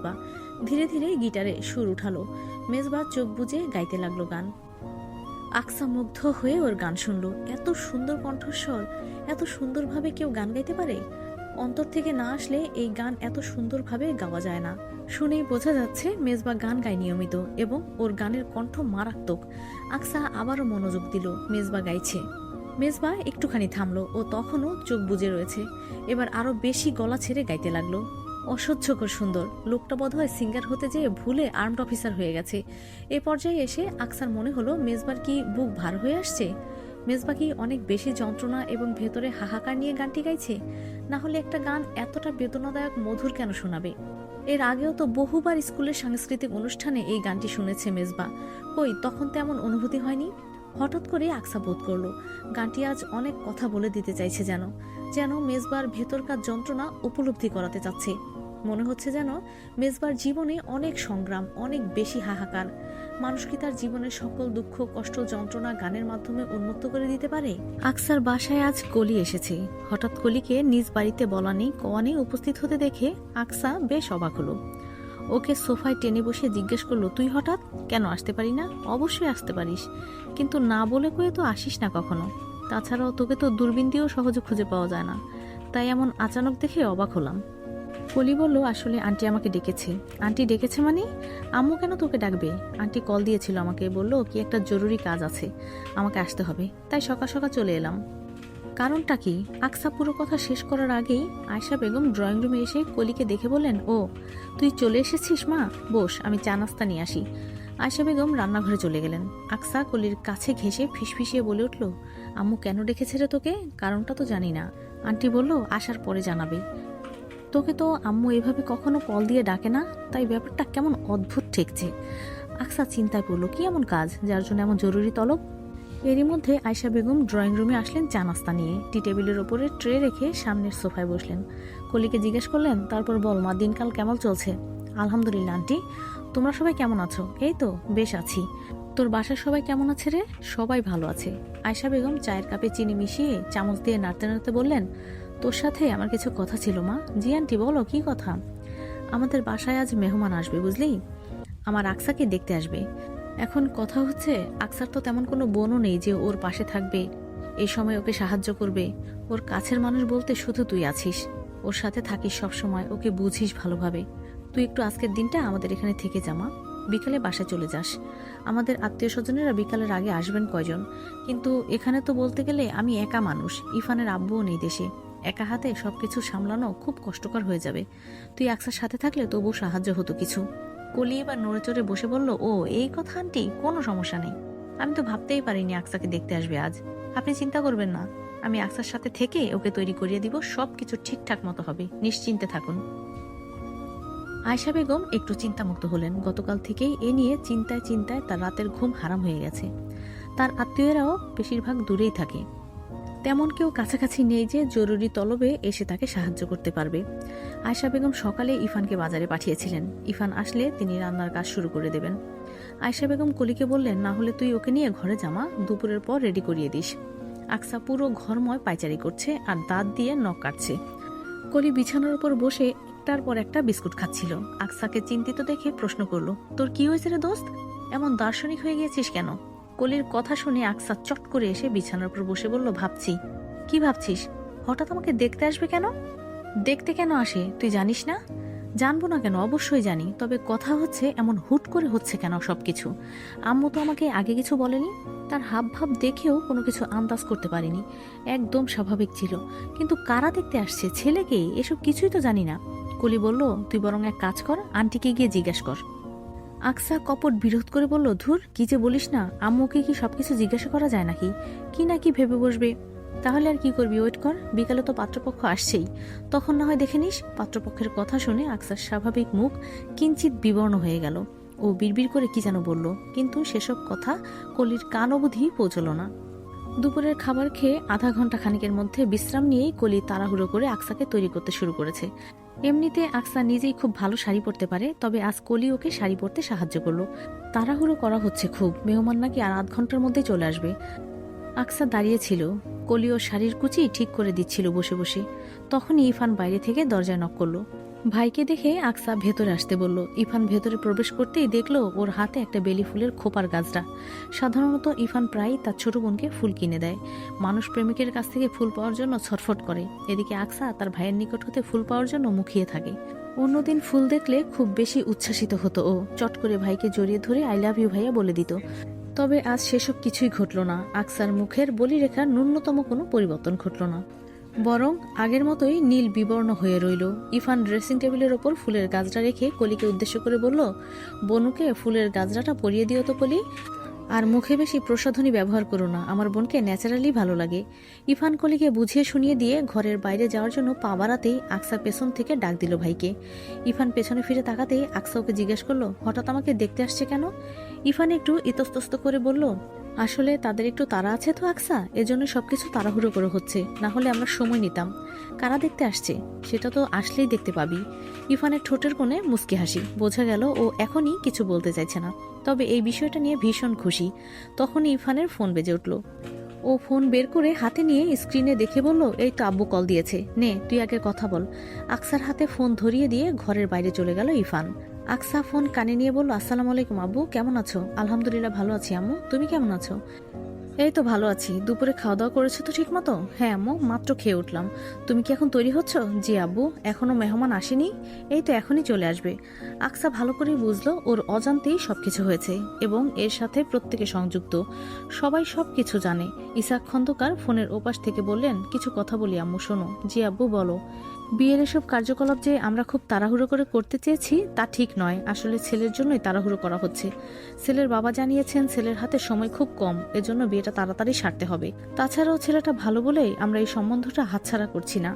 মেজবা। ধীরে ধীরে গিটারে সুর উঠালো। মেজবা চোখ বুজে গাইতে লাগলো গান। আকসা মুগ্ধ হয়ে ওর গান শুনলো। এত সুন্দর কণ্ঠস্বর, এত সুন্দরভাবে কেউ গান গাইতে পারে? অন্তর থেকে না আসলে এই গান এত সুন্দরভাবে গাওয়া যায় না। শুনেই বোঝা যাচ্ছে মেজবা গান গায় নিয়মিত এবং ওর গানের কণ্ঠ মারাত্মক। আকসা আবারও মনোযোগ দিল। মেজবা গাইছে। মেজবা একটুখানি থামলো। ও তখনও চোখ বুজে রয়েছে। এবার আরো বেশি গলা ছেড়ে গাইতে লাগলো। অসহ্যকর সুন্দর। লোকটা বোধহয় সিঙ্গার হতে যেয়ে ভুলে আর্মড অফিসার হয়ে গেছে। এ পর্যায়ে এসে আকসার মনে হলো মেজবার কি বুক ভার হয়ে আসছে? মেজবা কি অনেক বেশি যন্ত্রণা এবং ভেতরে হাহাকার নিয়ে গানটি গাইছে? না হলে একটা গান এতটা বেদনাদায়ক মধুর কেন শোনাবে? এর আগেও তো বহুবার স্কুলের সাংস্কৃতিক অনুষ্ঠানে এই গানটি শুনেছে মেজবা। কই তখন তেমন অনুভূতি হয়নি। হঠাৎ করে আকসা বোধ করলো গানটি আজ অনেক কথা বলে দিতে চাইছে, যেন যেন মেজবার ভেতরকার যন্ত্রণা উপলব্ধি করাতে চাচ্ছে। মনে হচ্ছে যেন মেজবার জীবনে অনেক সংগ্রাম, অনেক বেশি হাহাকার। মানুষ কি তার জীবনের সকল দুঃখ কষ্ট যন্ত্রণা গানের মাধ্যমে উন্মুক্ত করে দিতে পারে? আকসার বাসায় আজ কলি এসেছে। হঠাৎ কলিকে নিজ বাড়িতে বলা নেই কওয়া নেই উপস্থিত হতে দেখে আকসা বেশ অবাক হলো। ওকে সোফায় টেনে বসে জিজ্ঞেস করলো, তুই হঠাৎ? কেন আসতে পারি না? অবশ্যই আসতে পারিস, কিন্তু না বলে কয়ে তো আসিস না কখনো। তাছাড়াও তোকে তো দূরবীন দিয়েও সহজে খুঁজে পাওয়া যায় না, তাই এমন আচানক দেখে অবাক হলাম। কলি বলল, আসলে আন্টি আমাকে ডেকেছে। আন্টি ডেকেছে মানে? আম্মু কেন তোকে ডাকবে? আন্টি কল দিয়েছিল আমাকে, বলল কি একটা জরুরি কাজ আছে, আমাকে আসতে হবে, তাই সকাল সকাল চলে এলাম। কারণটা কি? আকসা পুরো কথা শেষ করার আগেই আয়শা বেগম ড্রয়িং রুমে এসে কলিকে দেখে বললেন, ও তুই চলে এসেছিস মা, বস, আমি চা নাস্তা নিয়ে আসি। আয়শা বেগম রান্নাঘরে চলে গেলেন। আকসা কলির কাছে ঘেঁষে ফিসফিসিয়ে বলে উঠল, আম্মু কেন ডেকেছে রে তোকে? কারণটা তো জানি না। আন্টি বলল আসার পরে জানাবে। তোকে তো আম্মু এভাবে কখনো কল দিয়ে ডাকে না, তাই ব্যাপারটা কেমন অদ্ভুত ঠেকছে। আকসা চিন্তায় পড়লো, কি এমন কাজ যার জন্য এমন জরুরি তলব? এরই মধ্যে আয়শা বেগম ড্রয়িং রুমে আসলেন চা নাস্তা নিয়ে। টি টেবিলের ওপরে ট্রে রেখে সামনের সোফায় বসলেন। কলিকে জিজ্ঞেস করলেন, তারপর বল মা, দিনকাল কেমন চলছে? আলহামদুলিল্লাহ আন্টি, তোমরা সবাই কেমন আছো? এই তো বেশ আছি। তোর বাসার সবাই কেমন আছে রে? সবাই ভালো আছে। আয়শা বেগম চায়ের কাপে চিনি মিশিয়ে চামচ দিয়ে নাড়তে নাড়তে বললেন, তোর সাথে আমার কিছু কথা ছিল মা। জি আন্টি বলো, কি কথা? আমাদের বাসায় আজ মেহমান আসবে বুঝলি, আমার আকসাকে দেখতে আসবে। এখন কথা হচ্ছে, আকসার তো তেমন কোনো বোনও নেই যে ওর পাশে থাকবে, এই সময় ওকে সাহায্য করবে। ওর কাছের মানুষ বলতে শুধু তুই আছিস, ওর সাথে থাকিস সব সময়, ওকে বুঝিস ভালোভাবে। তুই একটু আজকের দিনটা আমাদের এখানে থেকে জামা, বিকালে বাসায় চলে যাস। আমাদের আত্মীয় স্বজনেরা বিকালের আগে আসবেন কয়জন, কিন্তু এখানে তো বলতে গেলে আমি একা মানুষ, ইরফানের আব্বুও নেই দেশে, একা হাতে সবকিছু সামলানো খুব কষ্টকর হয়ে যাবে। তুই আকসার সাথে থাকলে তবু সাহায্য হতো কিছু। কলি এবার নড়ে চড়ে বসে বলল, ও এই কথা আন্টি, কোনো সমস্যা নেই। আমি তো ভাবতেই পারিনি আকসাকে দেখতে আসবে আজ। আপনি চিন্তা করবেন না, আমি আকসার সাথে থেকে ওকে তৈরি করিয়ে দিব, সবকিছু ঠিকঠাক মতো হবে, নিশ্চিন্তে থাকুন। আয়শা বেগম একটু চিন্তামুক্ত হলেন। গতকাল থেকেই এ নিয়ে চিন্তায় চিন্তায় তার রাতের ঘুম হারাম হয়ে গেছে। তার আত্মীয়রাও বেশিরভাগ দূরেই থাকে, তেমন কেউ কাছাকাছি নেই যে জরুরি তলবে এসে তাকে সাহায্য করতে পারবে। আয়শা বেগম সকালে ইরফানকে বাজারে পাঠিয়েছিলেন। ইরফান আসলে তিনি রান্নার কাজ শুরু করে দেবেন। আয়শা বেগম কলিকে বললেন, না হলে তুই ওকে নিয়ে ঘরে জামা, দুপুরের পর রেডি করিয়ে দিস। আকসা পুরো ঘরময় পায়চারি করছে আর দাঁত দিয়ে নখ কাটছে। কলি বিছানার উপর বসে একটার পর একটা বিস্কুট খাচ্ছিল। আকসাকে চিন্তিত দেখে প্রশ্ন করলো, তোর কি হয়েছে রে দোস্ত, এমন দার্শনিক হয়ে গিয়েছিস কেন? কলির কথা শুনে আকসা চট করে এসে বিছানার উপর বসে বলল, ভাবছি। কি ভাবছিস? হঠাৎ আমাকে দেখতে আসবে কেন? দেখতে কেন আসে তুই জানিস না? জানবো না কেন, অবশ্যই জানি, তবে কথা হচ্ছে এমন হুট করে হচ্ছে কেন সবকিছু? আম্মু তো আমাকে আগে কিছু বলেনি, তার হাব ভাব দেখেও কোনো কিছু আন্দাজ করতে পারিনি, একদম স্বাভাবিক ছিল। কিন্তু কারা দেখতে আসছে, ছেলেকে, এসব কিছুই তো জানি না। কলি বলল, তুই বরং এক কাজ কর, আন্টিকে গিয়ে জিজ্ঞেস কর। আকসা কপট বিরোধ করে বলল, ধুর, কি যে বলিস না, আম্মুকে কি সবকিছু জিজ্ঞাসা করা যায় নাকি? কি না কি ভেবে বসবে। তাহলে আর কি করবি, ওয়েট কর, বিকালে তো পাত্রপক্ষ আসছেই, তখন না হয় দেখে নিস। পাত্রপক্ষের কথা শুনে আকসার স্বাভাবিক মুখ কিঞ্চিত বিবর্ণ হয়ে গেল। ও বিড়বিড় করে কি যেন বলল, কিন্তু সেসব কথা কলির কান অবধি পৌঁছল না। দুপুরের খাবার খেয়ে আধা ঘন্টা খানিকের মধ্যে বিশ্রাম নিয়েই কলি তাড়াহুড়ো করে আকসাকে তৈরি করতে শুরু করেছে। এমনিতে আকসা নিজেই খুব ভালো শাড়ি পরতে পারে, তবে আজ কলি ওকে শাড়ি পরতে সাহায্য করলো। তাড়াহুড়ো করা হচ্ছে খুব, মেহমান নাকি আর আধ ঘন্টার মধ্যেই চলে আসবে। আকসা দাঁড়িয়েছিল, কলি ওর শাড়ির কুচি ঠিক করে দিচ্ছিল বসে বসে। তখনই ইরফান বাইরে থেকে দরজায় নক করলো। ভাইকে দেখে আকসা ভেতরে আসতে বলল। ইফান ভেতরে প্রবেশ করতেই দেখলো ওর হাতে একটা বেলি ফুলের খোপার গাছটা। সাধারণত ইফান প্রায়ই তার ছোট বোনকে ফুল কিনে দেয়। মানুষ প্রেমিকের কাছ থেকে ফুল পাওয়ার জন্য ছটফট করে, এদিকে আকসা তার ভাইয়ের নিকট হতে ফুল পাওয়ার জন্য মুখিয়ে থাকে। অন্যদিন ফুল দেখলে খুব বেশি উচ্ছ্বাসিত হতো ও, চট করে ভাইকে জড়িয়ে ধরে আই লাভ ইউ ভাইয়া বলে দিত। তবে আজ সেসব কিছুই ঘটল না। আকসার মুখের বলিরেখার ন্যূনতম কোনো পরিবর্তন ঘটল না, বরং আগের মতোই নীল বিবর্ণ হয়ে রইল। ইফান ড্রেসিং টেবিলের ওপর ফুলের গাছটা রেখে কলিকে উদ্দেশ্য করে বলল, বনুকে ফুলের গাছটা পরিয়ে দিও তো কলি, আর মুখে বেশি প্রসাধনী ব্যবহার করো না, আমার বোনকে ন্যাচারালি ভালো লাগে। ইফান কলিকে বুঝিয়ে শুনিয়ে দিয়ে ঘরের বাইরে যাওয়ার জন্য পা বাড়াতেই আকসা পেছন থেকে ডাক দিল ভাইকে। ইফান পেছনে ফিরে তাকাতেই আকসা ওকে জিজ্ঞেস করলো, হঠাৎ আমাকে দেখতে আসছে কেন? ইফান একটু ইতস্তত করে বলল, আসলে তাদের একটু তাড়া আছে তো আকসা, এজন্য সবকিছু তাড়াহুড়ো করে হচ্ছে, না হলে আমরা সময় নিতাম। কারা দেখতে আসছে সেটা তো আসলেই দেখতে পাবি। ইফানের ঠোঁটের কোণে মুচকি হাসি, বোঝা গেল ও এখনই কিছু বলতে চাইছে না, তবে এই বিষয়টা নিয়ে ভীষণ খুশি। তখনই ইফানের ফোন বেজে উঠল। ও ফোন বের করে হাতে নিয়ে স্ক্রিনে দেখে বলল, এই তো আব্বু কল দিয়েছে, নে তুই আগে কথা বল। আকসার হাতে ফোন ধরিয়ে দিয়ে ঘরের বাইরে চলে গেল ইফান। আকসা ফোন কানে নিয়ে বলল, আসসালামু আলাইকুম আব্বু, কেমন আছো? আলহামদুলিল্লাহ ভালো আছি আম্মু, তুমি কেমন আছো? এই তো ভালো আছি। দুপুরে খাওয়া দাওয়া করেছো তো ঠিক মতো? হ্যাঁ আম্মু, মাত্র খেয়ে উঠলাম। তুমি কি এখন তৈরি হচ্ছ? জি আব্বু, এখনো মেহমান আসেনি, এই তো এখনই চলে আসবে। আকসা ভালো করে বুঝলো ওর অজান্তেই সবকিছু হয়েছে এবং এর সাথে প্রত্যেকে সংযুক্ত, সবাই সবকিছু জানে। ইসাক খন্দকার ফোনের ওপাশ থেকে বললেন, কিছু কথা বলি আম্মু, শোনো। জি আব্বু বলো। বিয়ের এসব কার্যকলাপ যে আমরা খুব তাড়াহুড়ো করে করতে চেয়েছি তা ঠিক নয়, আসলে ছেলের জন্যই তাড়াহুড়ো করা হচ্ছে। ছেলের বাবা জানিয়েছেন ছেলের হাতে সময় খুব কম, এজন্য বিয়েটা তাড়াতাড়ি সারতে হবে। তাছাড়াও ছেলেটা ভালো বলেই আমরা এই সম্বন্ধটা হাতছাড়া করছি না।